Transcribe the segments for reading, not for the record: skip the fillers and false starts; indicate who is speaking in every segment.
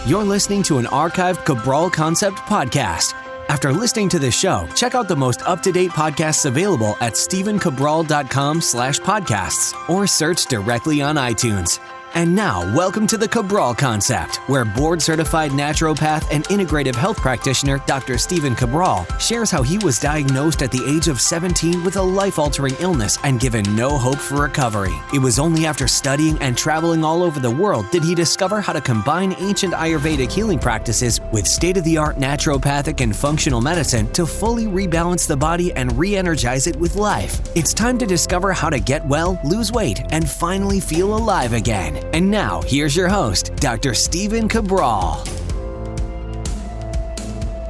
Speaker 1: You're listening to an archived Cabral Concept podcast. After listening to this show, check out the most up-to-date podcasts available at stephencabral.com/podcasts or search directly on iTunes. And now, welcome to the Cabral Concept, where board-certified naturopath and integrative health practitioner Dr. Stephen Cabral shares how he was diagnosed at the age of 17 with a life-altering illness and given no hope for recovery. It was only after studying and traveling all over the world did he discover how to combine ancient Ayurvedic healing practices with state-of-the-art naturopathic and functional medicine to fully rebalance the body and re-energize it with life. It's time to discover how to get well, lose weight, and finally feel alive again. And now, here's your host, Dr. Stephen Cabral.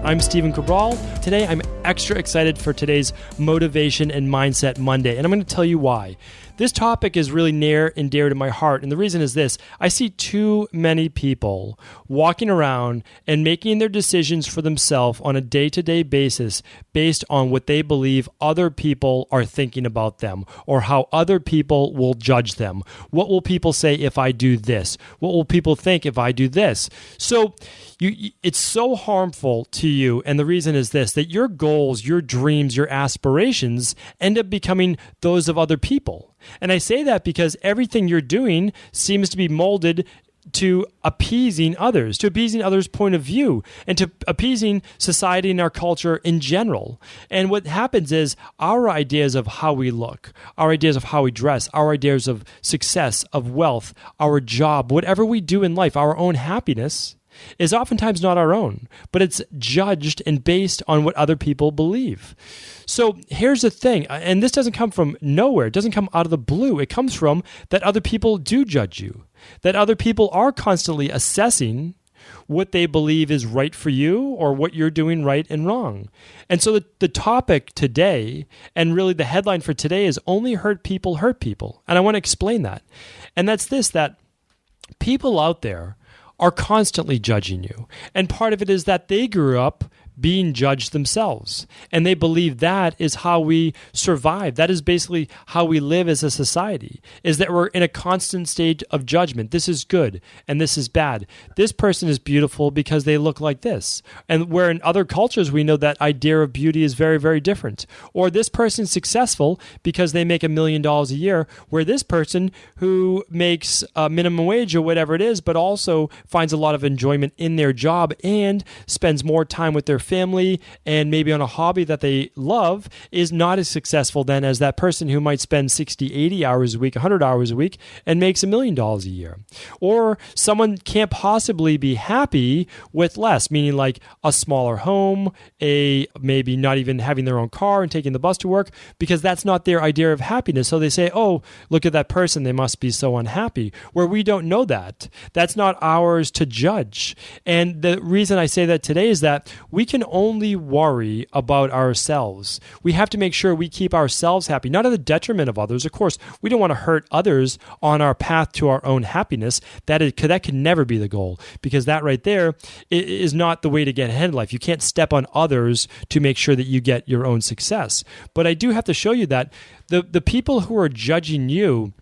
Speaker 2: I'm Stephen Cabral. Today, I'm extra excited for today's Motivation and Mindset Monday, and I'm going to tell you why. This topic is really near and dear to my heart, and the reason is this. I see too many people walking around and making their decisions for themselves on a day-to-day basis based on what they believe other people are thinking about them or how other people will judge them. What will people say if I do this? What will people think if I do this? So it's so harmful to you, and the reason is this, that your goals, your dreams, your aspirations end up becoming those of other people. And I say that because everything you're doing seems to be molded to appeasing others' point of view, and to appeasing society and our culture in general. And what happens is our ideas of how we look, our ideas of how we dress, our ideas of success, of wealth, our job, whatever we do in life, our own happiness, is oftentimes not our own, but it's judged and based on what other people believe. So here's the thing, and this doesn't come from nowhere. It doesn't come out of the blue. It comes from that other people do judge you, that other people are constantly assessing what they believe is right for you or what you're doing right and wrong. And so the topic today, and really the headline for today, is Only Hurt People Hurt People. And I want to explain that. And that's this, that people out there are constantly judging you. And part of it is that they grew up being judged themselves. And they believe that is how we survive. That is basically how we live as a society, is that we're in a constant state of judgment. This is good and this is bad. This person is beautiful because they look like this. And where in other cultures we know that idea of beauty is very, very different. Or this person is successful because they make $1 million a year, where this person who makes a minimum wage or whatever it is, but also finds a lot of enjoyment in their job and spends more time with their family and maybe on a hobby that they love, is not as successful then as that person who might spend 60, 80 hours a week, 100 hours a week and makes $1 million a year. Or someone can't possibly be happy with less, meaning like a smaller home, maybe not even having their own car and taking the bus to work, because that's not their idea of happiness. So they say, oh, look at that person, they must be so unhappy, where we don't know that. That's not ours to judge. And the reason I say that today is that we can only worry about ourselves. We have to make sure we keep ourselves happy, not at the detriment of others. Of course, we don't want to hurt others on our path to our own happiness. That can never be the goal, because that right there is not the way to get ahead in life. You can't step on others to make sure that you get your own success. But I do have to show you that the people who are judging you,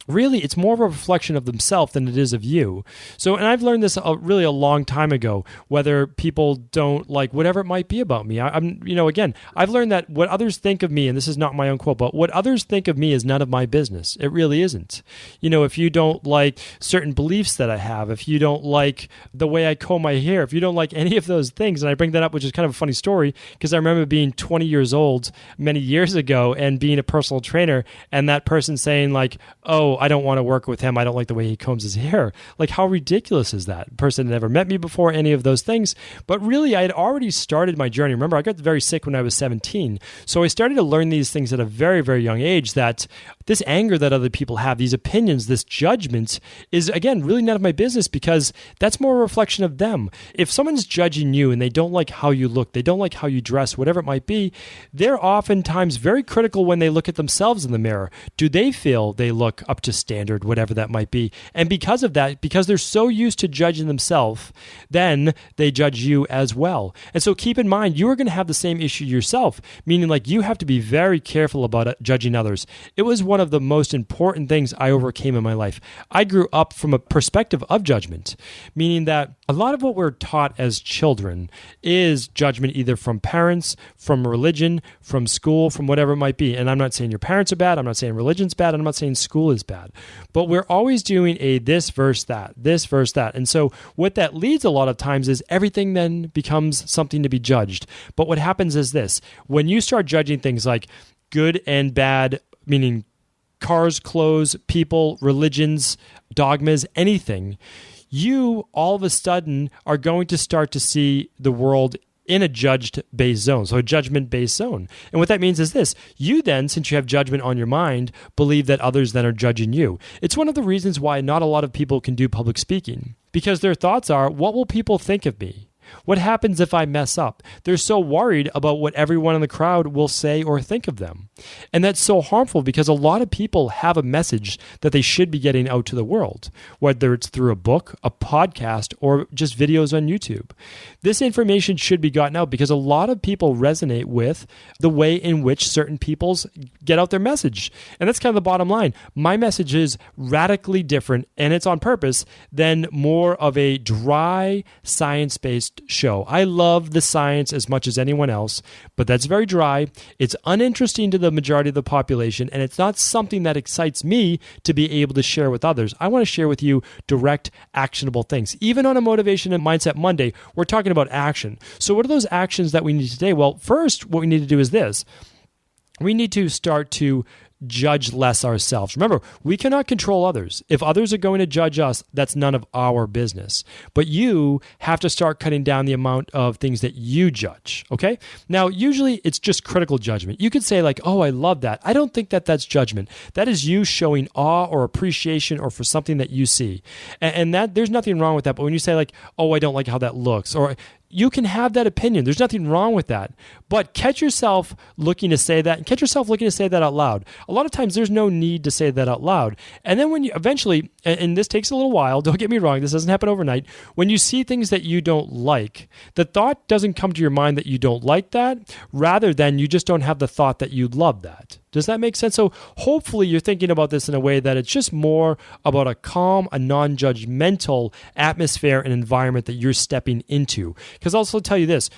Speaker 2: really, it's more of a reflection of themselves than it is of you. So, and I've learned this really a long time ago, whether people don't like whatever it might be about me. Again, I've learned that what others think of me, and this is not my own quote, but what others think of me is none of my business. It really isn't. If you don't like certain beliefs that I have, if you don't like the way I comb my hair, if you don't like any of those things, and I bring that up, which is kind of a funny story, because I remember being 20 years old many years ago and being a personal trainer, and that person saying like, oh, I don't want to work with him. I don't like the way he combs his hair. Like, how ridiculous is that? The person had never met me before, any of those things. But really, I had already started my journey. Remember, I got very sick when I was 17. So I started to learn these things at a very, very young age, that this anger that other people have, these opinions, this judgment is, again, really none of my business, because that's more a reflection of them. If someone's judging you and they don't like how you look, they don't like how you dress, whatever it might be, they're oftentimes very critical when they look at themselves in the mirror. Do they feel they look up to standard, whatever that might be. And because of that, because they're so used to judging themselves, then they judge you as well. And so keep in mind, you are going to have the same issue yourself, meaning like you have to be very careful about judging others. It was one of the most important things I overcame in my life. I grew up from a perspective of judgment, meaning that a lot of what we're taught as children is judgment either from parents, from religion, from school, from whatever it might be. And I'm not saying your parents are bad. I'm not saying religion's bad. I'm not saying school is bad. But we're always doing a this versus that, this versus that. And so what that leads a lot of times is everything then becomes something to be judged. But what happens is this. When you start judging things like good and bad, meaning cars, clothes, people, religions, dogmas, anything, you all of a sudden are going to start to see the world in a judged-based zone, so a judgment-based zone. And what that means is this. You then, since you have judgment on your mind, believe that others then are judging you. It's one of the reasons why not a lot of people can do public speaking, because their thoughts are, what will people think of me? What happens if I mess up? They're so worried about what everyone in the crowd will say or think of them. And that's so harmful because a lot of people have a message that they should be getting out to the world, whether it's through a book, a podcast, or just videos on YouTube. This information should be gotten out because a lot of people resonate with the way in which certain peoples get out their message. And that's kind of the bottom line. My message is radically different, and it's on purpose, than more of a dry, science-based show. I love the science as much as anyone else, but that's very dry. It's uninteresting to the majority of the population, and it's not something that excites me to be able to share with others. I want to share with you direct, actionable things. Even on a Motivation and Mindset Monday, we're talking about action. So what are those actions that we need today? Well, first, what we need to do is this. We need to start to judge less ourselves. Remember, we cannot control others. If others are going to judge us, that's none of our business. But you have to start cutting down the amount of things that you judge, okay? Now, usually it's just critical judgment. You could say like, oh, I love that. I don't think that that's judgment. That is you showing awe or appreciation or for something that you see. And that there's nothing wrong with that. But when you say like, oh, I don't like how that looks, or you can have that opinion. There's nothing wrong with that. But catch yourself looking to say that, and catch yourself looking to say that out loud. A lot of times there's no need to say that out loud. And then when you eventually, and this takes a little while, don't get me wrong, this doesn't happen overnight, when you see things that you don't like, the thought doesn't come to your mind that you don't like that, rather than you just don't have the thought that you love that. Does that make sense? So hopefully you're thinking about this in a way that it's just more about a calm, a non-judgmental atmosphere and environment that you're stepping into. Because I'll also tell you this,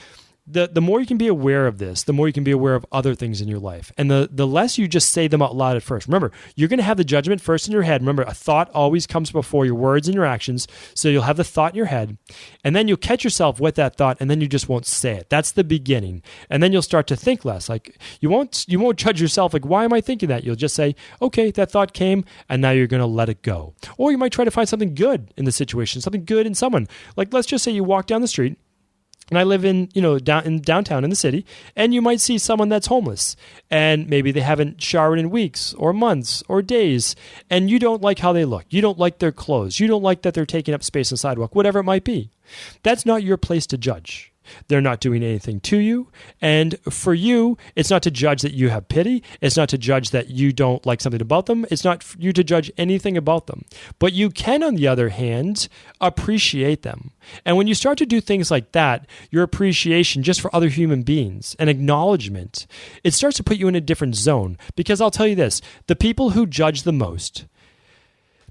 Speaker 2: the more you can be aware of this, the more you can be aware of other things in your life. And the less you just say them out loud at first. Remember, you're going to have the judgment first in your head. Remember, a thought always comes before your words and your actions. So you'll have the thought in your head, and then you'll catch yourself with that thought, and then you just won't say it. That's the beginning. And then you'll start to think less. Like you won't judge yourself like, why am I thinking that? You'll just say, okay, that thought came, and now you're going to let it go. Or you might try to find something good in the situation, something good in someone. Like let's just say you walk down the street, and I live in downtown in the city, and you might see someone that's homeless, and maybe they haven't showered in weeks or months or days, and you don't like how they look. You don't like their clothes. You don't like that they're taking up space on the sidewalk, whatever it might be. That's not your place to judge. They're not doing anything to you. And for you, it's not to judge that you have pity. It's not to judge that you don't like something about them. It's not for you to judge anything about them. But you can, on the other hand, appreciate them. And when you start to do things like that, your appreciation just for other human beings and acknowledgement, it starts to put you in a different zone. Because I'll tell you this, the people who judge the most,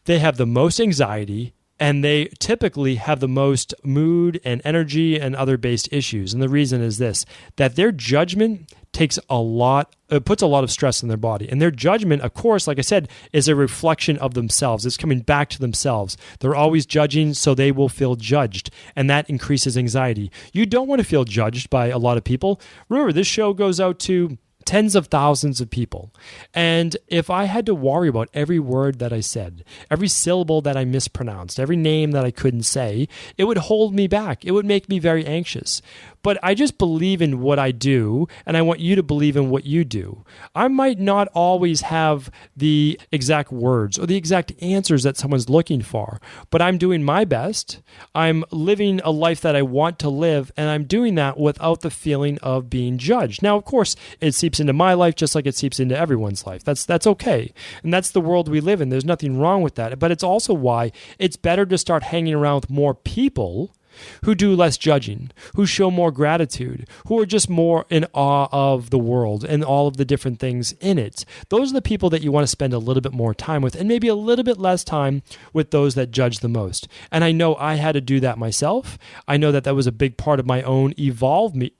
Speaker 2: they have the most anxiety, and they typically have the most mood and energy and other based issues. And the reason is this, that their judgment puts a lot of stress in their body. And their judgment, of course, like I said, is a reflection of themselves. It's coming back to themselves. They're always judging, so they will feel judged. And that increases anxiety. You don't want to feel judged by a lot of people. Remember, this show goes out to tens of thousands of people. And if I had to worry about every word that I said, every syllable that I mispronounced, every name that I couldn't say, it would hold me back. It would make me very anxious. But I just believe in what I do, and I want you to believe in what you do. I might not always have the exact words or the exact answers that someone's looking for, but I'm doing my best. I'm living a life that I want to live, and I'm doing that without the feeling of being judged. Now, of course, it seeps seeps into my life just like it seeps into everyone's life. That's okay. And that's the world we live in. There's nothing wrong with that. But it's also why it's better to start hanging around with more people who do less judging, who show more gratitude, who are just more in awe of the world and all of the different things in it. Those are the people that you want to spend a little bit more time with, and maybe a little bit less time with those that judge the most. And I know I had to do that myself. I know that was a big part of my own evolving.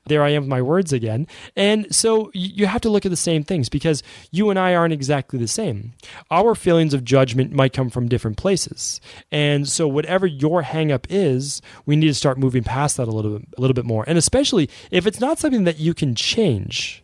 Speaker 2: There I am with my words again. And so you have to look at the same things, because you and I aren't exactly the same. Our feelings of judgment might come from different places. And so whatever your hang up is, we need to start moving past that a little bit more. And especially if it's not something that you can change,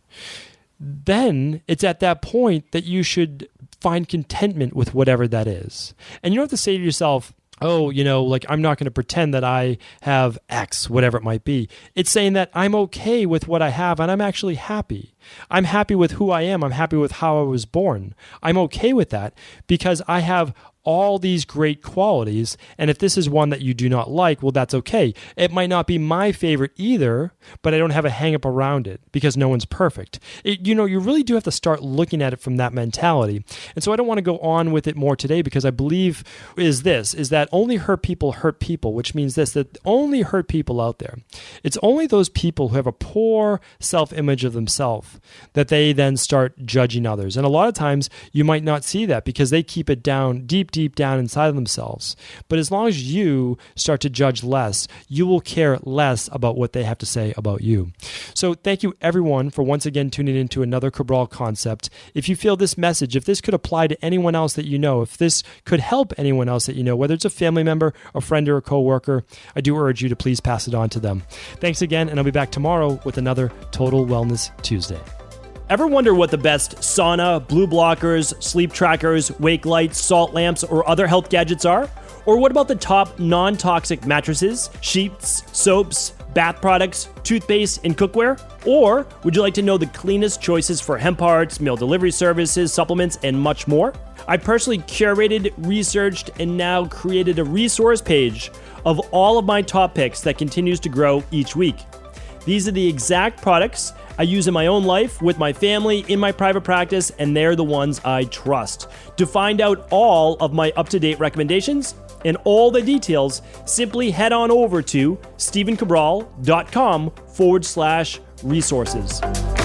Speaker 2: then it's at that point that you should find contentment with whatever that is. And you don't have to say to yourself, oh, I'm not going to pretend that I have X, whatever it might be. It's saying that I'm okay with what I have and I'm actually happy. I'm happy with who I am. I'm happy with how I was born. I'm okay with that because I have all these great qualities. And if this is one that you do not like, well, that's okay. It might not be my favorite either, but I don't have a hang up around it because no one's perfect. You really do have to start looking at it from that mentality. And so I don't want to go on with it more today, because I believe is that only hurt people, which means that only hurt people out there. It's only those people who have a poor self-image of themselves that they then start judging others. And a lot of times you might not see that because they keep it down deep down inside of themselves. But as long as you start to judge less, you will care less about what they have to say about you. So thank you everyone for once again tuning into another Cabral Concept. If you feel this message, if this could apply to anyone else that you know, if this could help anyone else that you know, whether it's a family member, a friend, or a coworker, I do urge you to please pass it on to them. Thanks again, and I'll be back tomorrow with another Total Wellness Tuesday.
Speaker 3: Ever wonder what the best sauna, blue blockers, sleep trackers, wake lights, salt lamps, or other health gadgets are? Or what about the top non-toxic mattresses, sheets, soaps, bath products, toothpaste, and cookware? Or would you like to know the cleanest choices for hemp parts, meal delivery services, supplements, and much more? I personally curated, researched, and now created a resource page of all of my top picks that continues to grow each week. These are the exact products I use in my own life, with my family, in my private practice, and they're the ones I trust. To find out all of my up-to-date recommendations and all the details, simply head on over to stephencabral.com/resources.